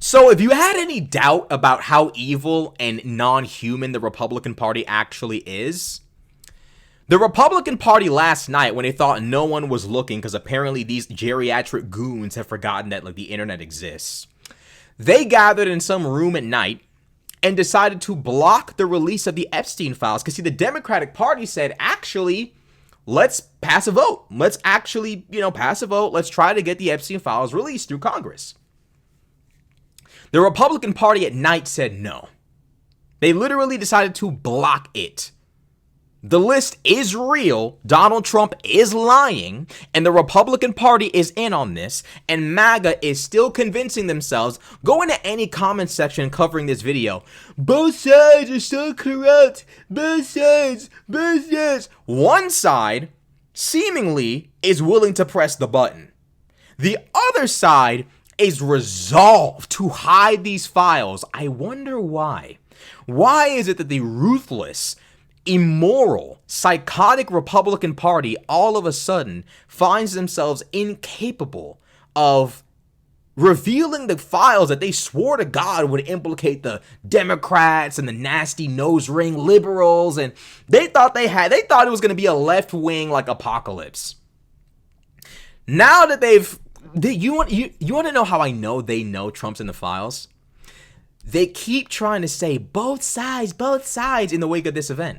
So if you had any doubt about how evil and non-human the Republican Party actually is, the Republican Party last night, when they thought no one was looking because apparently these geriatric goons have forgotten that the internet exists, they gathered in some room at night and decided to block the release of the Epstein files. Because see, the Democratic Party said, actually, let's pass a vote. Let's actually, pass a vote. Let's try to get the Epstein files released through Congress. The Republican Party at night said no. They literally decided to block it. The list is real, Donald Trump is lying, and the Republican Party is in on this, and MAGA is still convincing themselves. Go into any comment section covering this video. Both sides are so corrupt. Both sides. One side seemingly is willing to press the button. The other side is resolved to hide these files. I wonder why. Why is it that the ruthless, immoral, psychotic Republican Party all of a sudden finds themselves incapable of revealing the files that they swore to God would implicate the Democrats and the nasty nose ring liberals, and they thought it was going to be a left-wing apocalypse. Now that you want to know how I know they know Trump's in the files? They keep trying to say both sides in the wake of this event.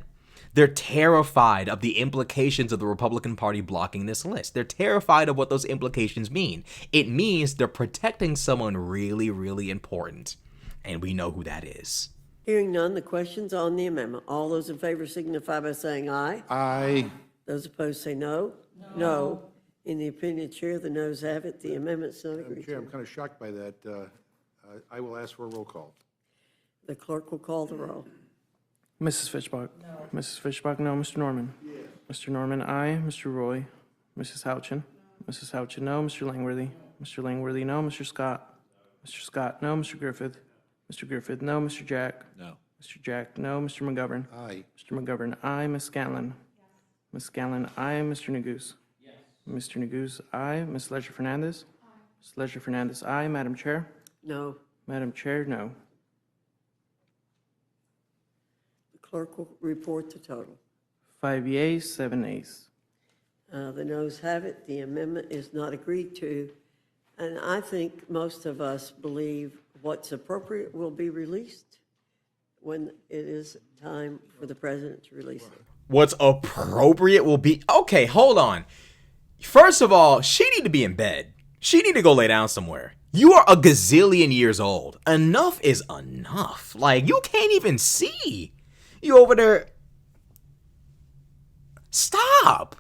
They're terrified of the implications of the Republican Party blocking this list. They're terrified of what those implications mean. It means they're protecting someone really, really important. And we know who that is. Hearing none, the question's on the amendment. All those in favor signify by saying aye. Aye. Those opposed say no. No. In the opinion of the chair, the noes have it. The amendment's not agreed Chair, I'm to. kind of shocked by that. I will ask for a roll call. The clerk will call the roll. Mrs. Fishbach? No. Mrs. Fishbach, no. Mr. Norman? Yes. Mr. Norman, aye. Mr. Roy? Mrs. Houchin? Mrs. Houchin, no. Mr. Langworthy? Mr. Langworthy, no. Mr. Scott? Mr. Scott, no. Mr. Griffith? Mr. Griffith, no. Mr. Jack? No. Mr. Jack, no. Mr. McGovern? Aye. Mr. McGovern, aye. Ms. Scanlon? Ms. Scanlon, aye. Mr. Neguse? Yes. Mr. Neguse, aye. Ms. Leisure-Fernandez? Aye. Ms. Leisure-Fernandez, aye. Madam Chair? No. Madam Chair, no. The clerk will report the total. 5 yeas, 7 nays. The noes have it. The amendment is not agreed to. And I think most of us believe what's appropriate will be released when it is time for the president to release it. What's appropriate will be... Okay, hold on. First of all, she need to be in bed. She need to go lay down somewhere. You are a gazillion years old. Enough is enough. You can't even see. You over there... Stop.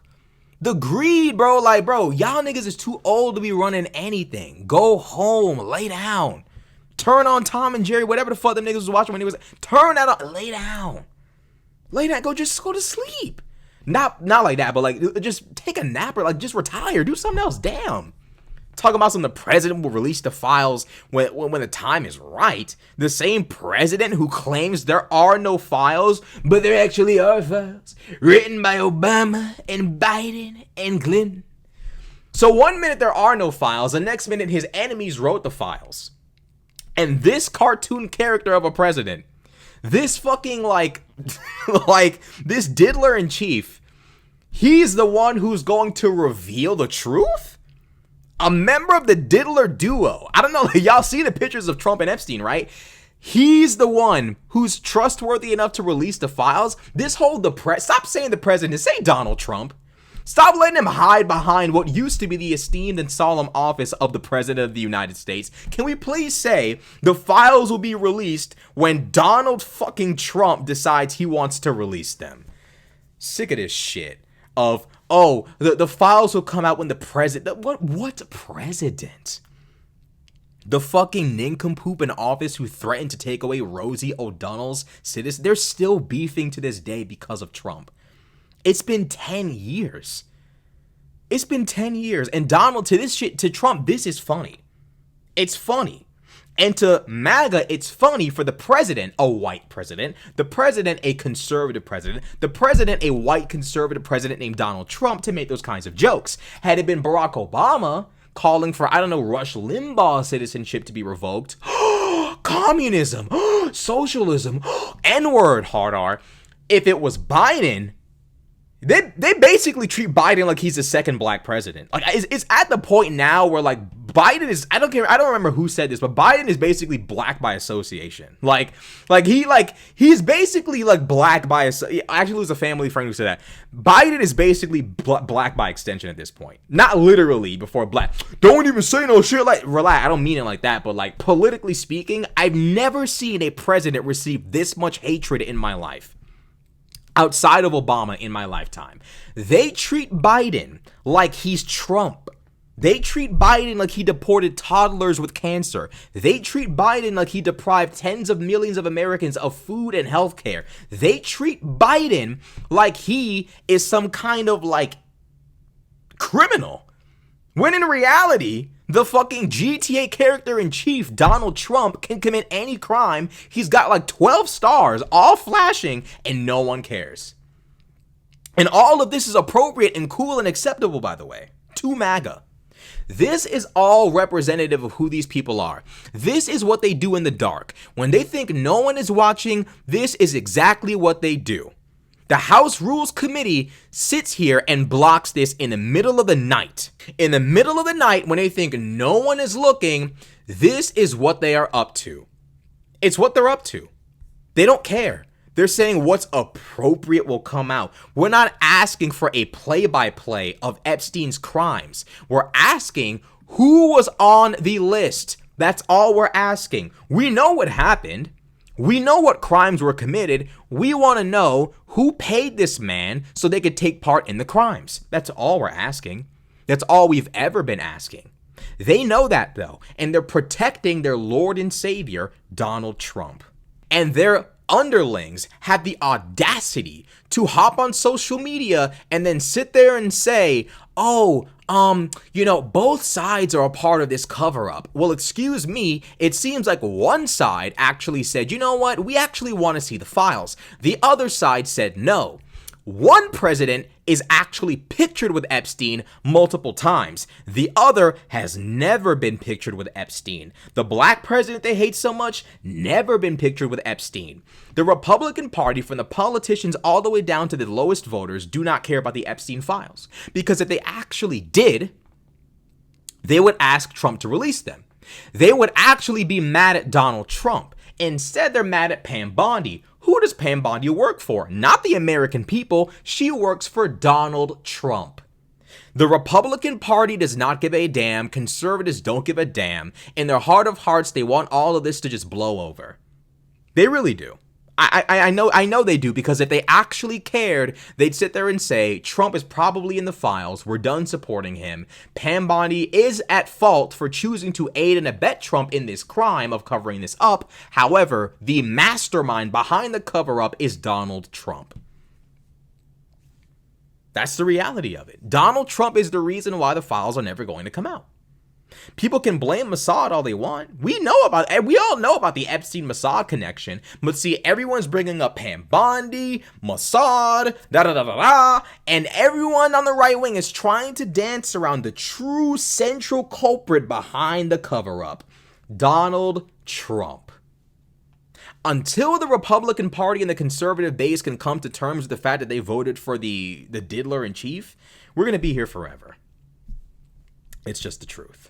The greed, bro. Y'all niggas is too old to be running anything. Go home. Lay down. Turn on Tom and Jerry, whatever the fuck them niggas was watching when he was... Turn that on. Lay down. Lay down. Just go to sleep. Not like that, but just take a nap or just retire. Do something else. Damn. Talking about the president will release the files when the time is right. The same president who claims there are no files, but there actually are files written by Obama and Biden and Clinton. So 1 minute there are no files, the next minute his enemies wrote the files. And this cartoon character of a president, this fucking this diddler in chief, he's the one who's going to reveal the truth? A member of the diddler duo. I don't know. Y'all see the pictures of Trump and Epstein, right? He's the one who's trustworthy enough to release the files. Stop saying the president. Say Donald Trump. Stop letting him hide behind what used to be the esteemed and solemn office of the president of the United States. Can we please say the files will be released when Donald fucking Trump decides he wants to release them? Sick of this shit of... Oh, the files will come out when the president... What president? The fucking nincompoop in office who threatened to take away Rosie O'Donnell's citizen. They're still beefing to this day because of Trump. It's been 10 years. It's been 10 years. And Donald, to Trump, this is funny. It's funny. And to MAGA, it's funny for the president, a white president, the president, a conservative president, the president, a white conservative president named Donald Trump, to make those kinds of jokes. Had it been Barack Obama calling for, Rush Limbaugh's citizenship to be revoked, communism, socialism, N-word, hard R. If it was Biden, they basically treat Biden like he's the second black president. Like, it's at the point now where, like, Biden is, I don't remember who said this, but Biden is basically black by association. He's basically like black by, actually it was a family friend who said that. Biden is basically black by extension at this point. Not literally before black. Don't even say no shit, like, relax, I don't mean it like that, but like, politically speaking, I've never seen a president receive this much hatred in my life. Outside of Obama in my lifetime. They treat Biden like he's Trump. They treat Biden like he deported toddlers with cancer. They treat Biden like he deprived tens of millions of Americans of food and health care. They treat Biden like he is some kind of like criminal. When in reality, the fucking GTA character in chief, Donald Trump, can commit any crime. He's got like 12 stars, all flashing, and no one cares. And all of this is appropriate and cool and acceptable, by the way, to MAGA. This is all representative of who these people are. This is what they do in the dark. When they think no one is watching, this is exactly what they do. The House Rules Committee sits here and blocks this in the middle of the night. In the middle of the night, when they think no one is looking, this is what they are up to. It's what they're up to. They don't care. They're saying what's appropriate will come out. We're not asking for a play-by-play of Epstein's crimes. We're asking who was on the list. That's all we're asking. We know what happened. We know what crimes were committed. We want to know who paid this man so they could take part in the crimes. That's all we're asking. That's all we've ever been asking. They know that, though, and they're protecting their Lord and Savior, Donald Trump. And their underlings have the audacity to hop on social media and then sit there and say, both sides are a part of this cover up. Well, excuse me, it seems like one side actually said, you know what, we actually want to see the files. The other side said no. One president is actually pictured with Epstein multiple times. The other has never been pictured with Epstein. The black president they hate so much, never been pictured with Epstein. The Republican Party, from the politicians all the way down to the lowest voters, do not care about the Epstein files. Because if they actually did, they would ask Trump to release them. They would actually be mad at Donald Trump. Instead, they're mad at Pam Bondi. Who does Pam Bondi work for? Not the American people. She works for Donald Trump. The Republican Party does not give a damn. Conservatives don't give a damn. In their heart of hearts, they want all of this to just blow over. They really do. I know they do, because if they actually cared, they'd sit there and say, Trump is probably in the files, we're done supporting him. Pam Bondi is at fault for choosing to aid and abet Trump in this crime of covering this up. However, the mastermind behind the cover-up is Donald Trump. That's the reality of it. Donald Trump is the reason why the files are never going to come out. People can blame Mossad all they want. We all know about the Epstein-Mossad connection. But see, everyone's bringing up Pam Bondi, Mossad, and everyone on the right wing is trying to dance around the true central culprit behind the cover-up, Donald Trump. Until the Republican Party and the conservative base can come to terms with the fact that they voted for the diddler in chief, we're going to be here forever. It's just the truth.